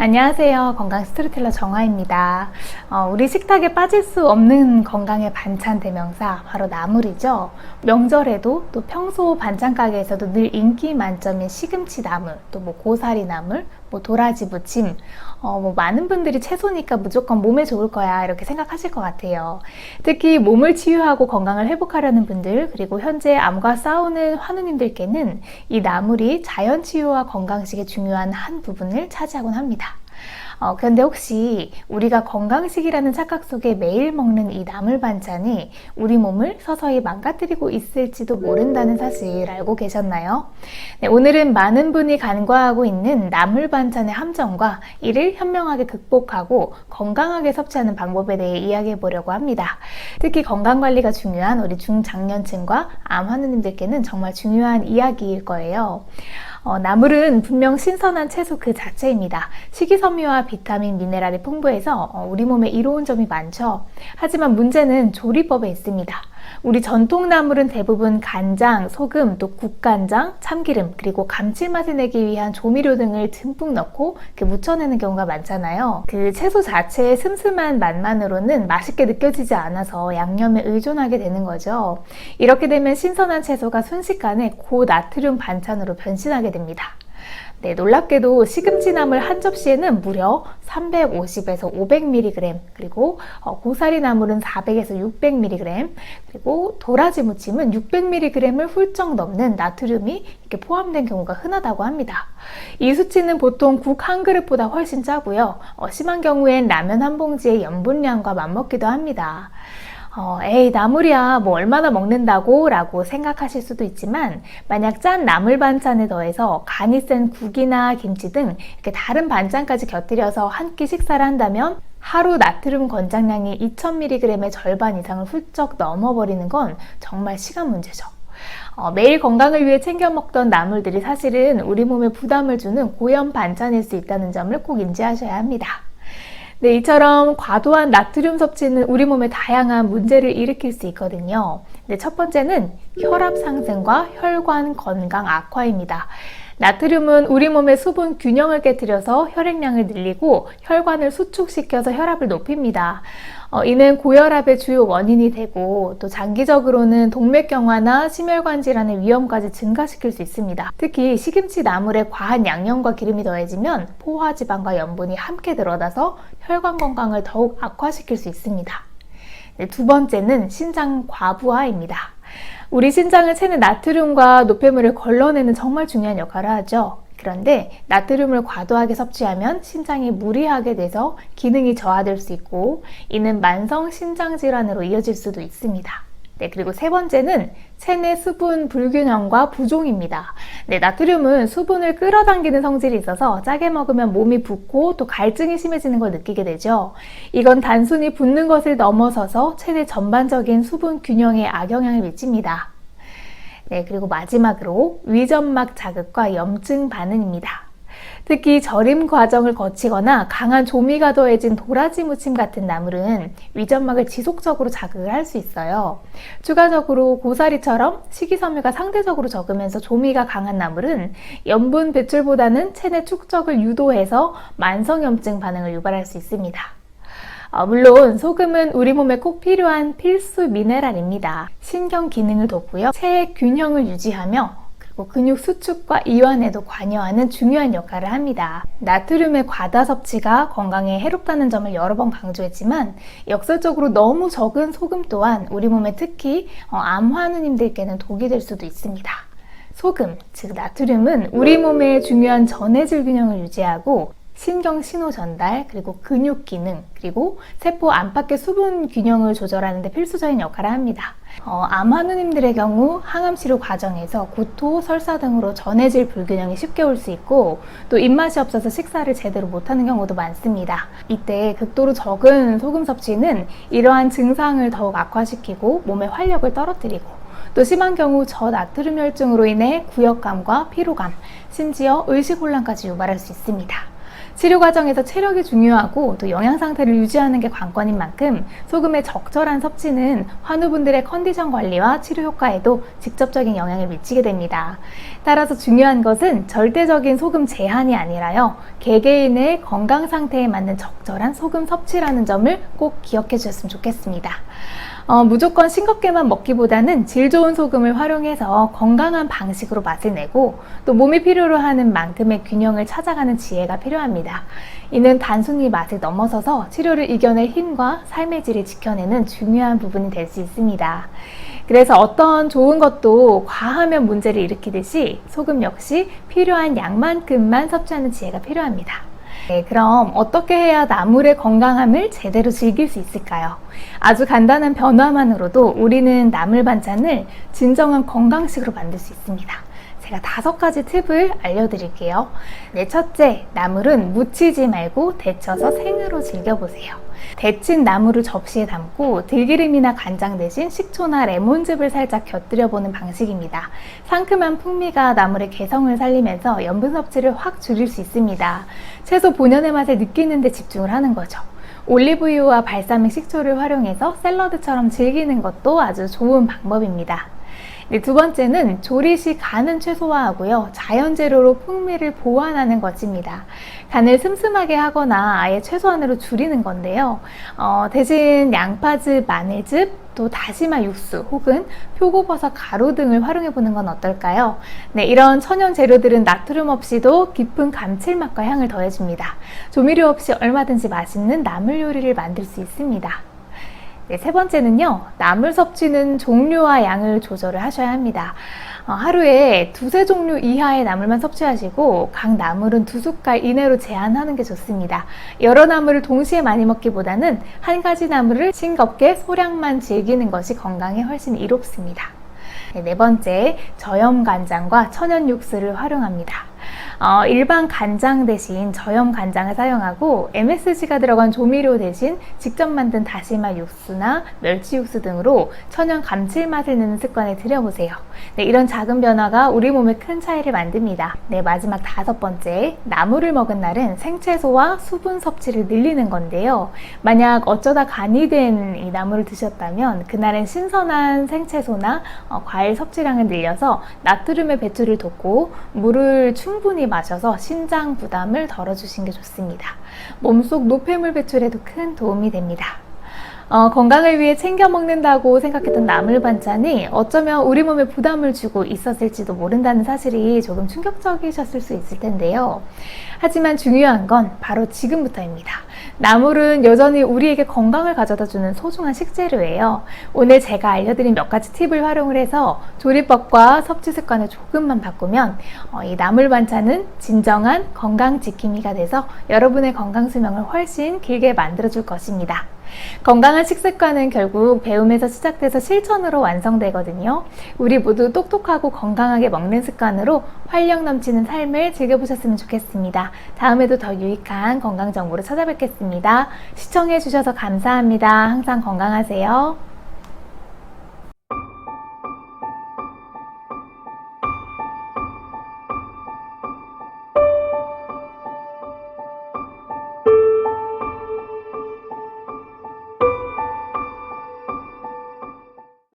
안녕하세요. 건강 스토리텔러 정화입니다. 우리 식탁에 빠질 수 없는 건강의 반찬 대명사 바로 나물이죠. 명절에도 또 평소 반찬 가게에서도 늘 인기 만점인 시금치 나물, 또 고사리 나물, 도라지 무침, 많은 분들이 채소니까 무조건 몸에 좋을 거야 이렇게 생각하실 것 같아요. 특히 몸을 치유하고 건강을 회복하려는 분들, 그리고 현재 암과 싸우는 환우님들께는 이 나물이 자연 치유와 건강식의 중요한 한 부분을 차지하곤 합니다. 그런데 혹시 우리가 건강식이라는 착각 속에 매일 먹는 이 나물 반찬이 우리 몸을 서서히 망가뜨리고 있을지도 모른다는 사실 알고 계셨나요? 네, 오늘은 많은 분이 간과하고 있는 나물 반찬의 함정과 이를 현명하게 극복하고 건강하게 섭취하는 방법에 대해 이야기해 보려고 합니다. 특히 건강관리가 중요한 우리 중장년층과 암 환우님들께는 정말 중요한 이야기일 거예요. 나물은 분명 신선한 채소 그 자체입니다. 식이섬유와 비타민, 미네랄이 풍부해서 우리 몸에 이로운 점이 많죠. 하지만 문제는 조리법에 있습니다. 우리 전통 나물은 대부분 간장, 소금, 또 국간장, 참기름, 그리고 감칠맛을 내기 위한 조미료 등을 듬뿍 넣고 무쳐내는 경우가 많잖아요. 그 채소 자체의 슴슴한 맛만으로는 맛있게 느껴지지 않아서 양념에 의존하게 되는 거죠. 이렇게 되면 신선한 채소가 순식간에 고나트륨 반찬으로 변신하게 됩니다. 네, 놀랍게도 시금치나물 한 접시에는 무려 350에서 500mg, 그리고 고사리 나물은 400에서 600mg, 그리고 도라지 무침은 600mg을 훌쩍 넘는 나트륨이 이렇게 포함된 경우가 흔하다고 합니다. 이 수치는 보통 국 한 그릇보다 훨씬 짜고요. 심한 경우엔 라면 한 봉지의 염분량과 맞먹기도 합니다. 에이, 나물이야 얼마나 먹는다고 라고 생각하실 수도 있지만, 만약 짠 나물 반찬에 더해서 간이 센 국이나 김치 등 이렇게 다른 반찬까지 곁들여서 한 끼 식사를 한다면 하루 나트륨 권장량이 2000mg의 절반 이상을 훌쩍 넘어버리는 건 정말 시간 문제죠. 매일 건강을 위해 챙겨 먹던 나물들이 사실은 우리 몸에 부담을 주는 고연 반찬일 수 있다는 점을 꼭 인지하셔야 합니다. 네, 이처럼 과도한 나트륨 섭취는 우리 몸에 다양한 문제를 일으킬 수 있거든요. 네, 첫 번째는 혈압 상승과 혈관 건강 악화입니다. 나트륨은 우리 몸의 수분 균형을 깨트려서 혈액량을 늘리고 혈관을 수축시켜서 혈압을 높입니다. 이는 고혈압의 주요 원인이 되고, 또 장기적으로는 동맥경화나 심혈관 질환의 위험까지 증가시킬 수 있습니다. 특히 시김치 나물에 과한 양념과 기름이 더해지면 포화지방과 염분이 함께 늘어나서 혈관 건강을 더욱 악화시킬 수 있습니다. 네, 두 번째는 신장 과부하입니다. 우리 신장을 채는 나트륨과 노폐물을 걸러내는 정말 중요한 역할을 하죠. 그런데 나트륨을 과도하게 섭취하면 신장이 무리하게 돼서 기능이 저하될 수 있고, 이는 만성 신장 질환으로 이어질 수도 있습니다. 네, 그리고 세 번째는 체내 수분 불균형과 부종입니다. 네, 나트륨은 수분을 끌어당기는 성질이 있어서 짜게 먹으면 몸이 붓고 또 갈증이 심해지는 걸 느끼게 되죠. 이건 단순히 붓는 것을 넘어서서 체내 전반적인 수분 균형에 악영향을 미칩니다. 네, 그리고 마지막으로 위점막 자극과 염증 반응입니다. 특히 절임 과정을 거치거나 강한 조미가 더해진 도라지 무침 같은 나물은 위점막을 지속적으로 자극을 할 수 있어요. 추가적으로 고사리처럼 식이섬유가 상대적으로 적으면서 조미가 강한 나물은 염분 배출보다는 체내 축적을 유도해서 만성염증 반응을 유발할 수 있습니다. 물론 소금은 우리 몸에 꼭 필요한 필수 미네랄입니다. 신경 기능을 돕고요, 체의 균형을 유지하며 그리고 근육 수축과 이완에도 관여하는 중요한 역할을 합니다. 나트륨의 과다 섭취가 건강에 해롭다는 점을 여러 번 강조했지만, 역설적으로 너무 적은 소금 또한 우리 몸에 특히 암 환우님들께는 독이 될 수도 있습니다. 소금, 즉 나트륨은 우리 몸의 중요한 전해질 균형을 유지하고 신경 신호 전달, 그리고 근육 기능, 그리고 세포 안팎의 수분 균형을 조절하는 데 필수적인 역할을 합니다. 암 환우님들의 경우 항암 치료 과정에서 구토, 설사 등으로 전해질 불균형이 쉽게 올 수 있고, 또 입맛이 없어서 식사를 제대로 못하는 경우도 많습니다. 이때 극도로 적은 소금 섭취는 이러한 증상을 더욱 악화시키고 몸의 활력을 떨어뜨리고, 또 심한 경우 저나트륨 혈증으로 인해 구역감과 피로감, 심지어 의식혼란까지 유발할 수 있습니다. 치료 과정에서 체력이 중요하고 또 영양 상태를 유지하는 게 관건인 만큼 소금의 적절한 섭취는 환우분들의 컨디션 관리와 치료 효과에도 직접적인 영향을 미치게 됩니다. 따라서 중요한 것은 절대적인 소금 제한이 아니라요, 개개인의 건강 상태에 맞는 적절한 소금 섭취라는 점을 꼭 기억해 주셨으면 좋겠습니다. 무조건 싱겁게만 먹기보다는 질 좋은 소금을 활용해서 건강한 방식으로 맛을 내고 또 몸이 필요로 하는 만큼의 균형을 찾아가는 지혜가 필요합니다. 이는 단순히 맛을 넘어서서 치료를 이겨낼 힘과 삶의 질을 지켜내는 중요한 부분이 될 수 있습니다. 그래서 어떤 좋은 것도 과하면 문제를 일으키듯이 소금 역시 필요한 양만큼만 섭취하는 지혜가 필요합니다. 네, 그럼 어떻게 해야 나물의 건강함을 제대로 즐길 수 있을까요? 아주 간단한 변화만으로도 우리는 나물 반찬을 진정한 건강식으로 만들 수 있습니다. 제가 5가지 팁을 알려드릴게요. 네, 첫째, 나물은 무치지 말고 데쳐서 생으로 즐겨보세요. 데친 나물을 접시에 담고 들기름이나 간장 대신 식초나 레몬즙을 살짝 곁들여보는 방식입니다. 상큼한 풍미가 나물의 개성을 살리면서 염분 섭취를 확 줄일 수 있습니다. 채소 본연의 맛을 느끼는 데 집중을 하는 거죠. 올리브유와 발사믹 식초를 활용해서 샐러드처럼 즐기는 것도 아주 좋은 방법입니다. 네, 두 번째는 조리 시 간은 최소화하고요, 자연 재료로 풍미를 보완하는 것입니다. 간을 슴슴하게 하거나 아예 최소한으로 줄이는 건데요. 대신 양파즙, 마늘즙, 또 다시마 육수 혹은 표고버섯 가루 등을 활용해 보는 건 어떨까요? 네, 이런 천연 재료들은 나트륨 없이도 깊은 감칠맛과 향을 더해줍니다. 조미료 없이 얼마든지 맛있는 나물 요리를 만들 수 있습니다. 네, 세 번째는요, 나물 섭취는 종류와 양을 조절을 하셔야 합니다. 하루에 2-3종류 이하의 나물만 섭취하시고 각 나물은 2숟갈 이내로 제한하는 게 좋습니다. 여러 나물을 동시에 많이 먹기보다는 한 가지 나물을 싱겁게 소량만 즐기는 것이 건강에 훨씬 이롭습니다. 네 번째, 저염 간장과 천연 육수를 활용합니다. 일반 간장 대신 저염 간장을 사용하고 MSG가 들어간 조미료 대신 직접 만든 다시마 육수나 멸치 육수 등으로 천연 감칠맛을 내는 습관을 들여보세요. 네, 이런 작은 변화가 우리 몸에 큰 차이를 만듭니다. 네, 마지막 5번째, 나물을 먹은 날은 생채소와 수분 섭취를 늘리는 건데요. 만약 어쩌다 간이 된 이 나물을 드셨다면 그날은 신선한 생채소나 과일 섭취량을 늘려서 나트륨의 배출을 돕고 물을 충분히 마셔서 신장 부담을 덜어주시는 게 좋습니다. 몸속 노폐물 배출에도 큰 도움이 됩니다. 건강을 위해 챙겨 먹는다고 생각했던 나물 반찬이 어쩌면 우리 몸에 부담을 주고 있었을지도 모른다는 사실이 조금 충격적이셨을 수 있을 텐데요. 하지만 중요한 건 바로 지금부터입니다. 나물은 여전히 우리에게 건강을 가져다주는 소중한 식재료예요. 오늘 제가 알려드린 몇 가지 팁을 활용을 해서 조리법과 섭취 습관을 조금만 바꾸면 이 나물 반찬은 진정한 건강 지킴이가 돼서 여러분의 건강 수명을 훨씬 길게 만들어줄 것입니다. 건강한 식습관은 결국 배움에서 시작돼서 실천으로 완성되거든요. 우리 모두 똑똑하고 건강하게 먹는 습관으로 활력 넘치는 삶을 즐겨보셨으면 좋겠습니다. 다음에도 더 유익한 건강 정보로 찾아뵙겠습니다. 시청해주셔서 감사합니다. 항상 건강하세요.